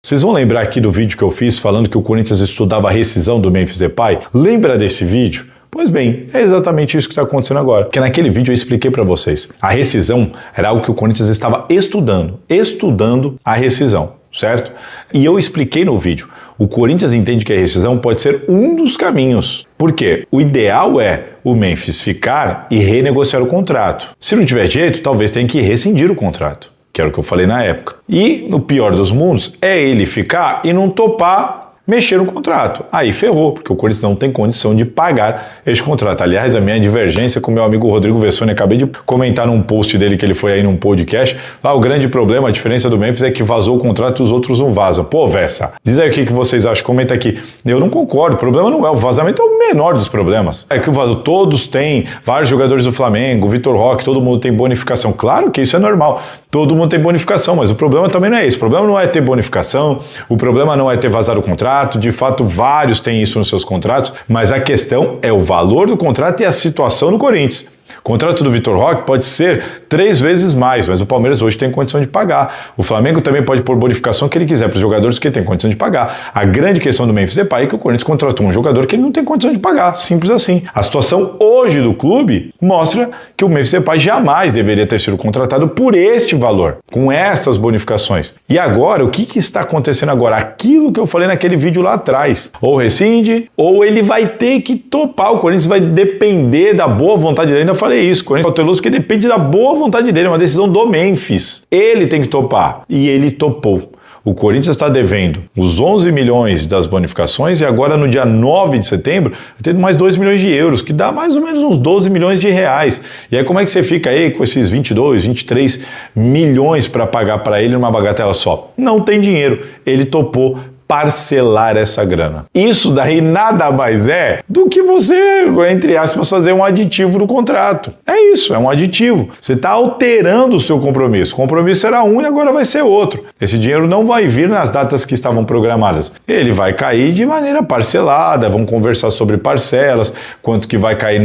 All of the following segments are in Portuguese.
Vocês vão lembrar aqui do vídeo que eu fiz falando que o Corinthians estudava a rescisão do Memphis Depay? Lembra desse vídeo? Pois bem, é exatamente isso que está acontecendo agora. Porque naquele vídeo eu expliquei para vocês. A rescisão era algo que o Corinthians estava estudando a rescisão, certo? E eu expliquei no vídeo. O Corinthians entende que a rescisão pode ser um dos caminhos. Por quê? O ideal é o Memphis ficar e renegociar o contrato. Se não tiver jeito, talvez tenha que rescindir o contrato, que era o que eu falei na época. E, no pior dos mundos, é ele ficar e não topar mexer no contrato. Aí ferrou, porque o Corinthians não tem condição de pagar este contrato. Aliás, a minha divergência com o meu amigo Rodrigo Vessone, acabei de comentar num post dele que ele foi aí num podcast, lá o grande problema, a diferença do Memphis é que vazou o contrato e os outros não vazam. Pô, Vessa, diz aí o que vocês acham, comenta aqui. Eu não concordo, o problema não é o vazamento, é o menor dos problemas. É que o vazou, todos têm, vários jogadores do Flamengo, Vitor Roque, todo mundo tem bonificação. Claro que isso é normal, todo mundo tem bonificação, mas o problema também não é esse. O problema não é ter bonificação, o problema não é ter vazado o contrato. De fato, vários têm isso nos seus contratos, mas a questão é o valor do contrato e a situação no Corinthians. O contrato do Vitor Roque pode ser 3 vezes mais, mas o Palmeiras hoje tem condição de pagar. O Flamengo também pode pôr bonificação que ele quiser para os jogadores que ele tem condição de pagar. A grande questão do Memphis Depay é que o Corinthians contratou um jogador que ele não tem condição de pagar, simples assim. A situação hoje do clube mostra que o Memphis Depay jamais deveria ter sido contratado por este valor, com estas bonificações. E agora, o que está acontecendo agora? Aquilo que eu falei naquele vídeo lá atrás. Ou rescinde, ou ele vai ter que topar. O Corinthians vai depender da boa vontade dele. Ainda falei isso, o Corinthians é cauteloso que depende da boa vontade dele, é uma decisão do Memphis. Ele tem que topar, e ele topou. O Corinthians está devendo os 11 milhões das bonificações e agora no dia 9 de setembro tem mais 2 milhões de euros, que dá mais ou menos uns 12 milhões de reais. E aí como é que você fica aí com esses 22, 23 milhões para pagar para ele numa bagatela só? Não tem dinheiro, ele topou parcelar essa grana. Isso daí nada mais é do que você, entre aspas, fazer um aditivo no contrato. É isso, é um aditivo. Você está alterando o seu compromisso. O compromisso era um e agora vai ser outro. Esse dinheiro não vai vir nas datas que estavam programadas. Ele vai cair de maneira parcelada, vamos conversar sobre parcelas, quanto que vai cair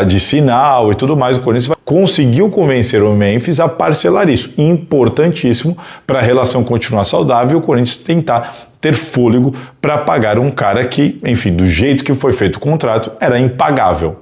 de sinal e tudo mais. O Corinthians conseguiu convencer o Memphis a parcelar isso. Importantíssimo para a relação continuar saudável, o Corinthians tentar ter fôlego para pagar um cara que, enfim, do jeito que foi feito o contrato, era impagável.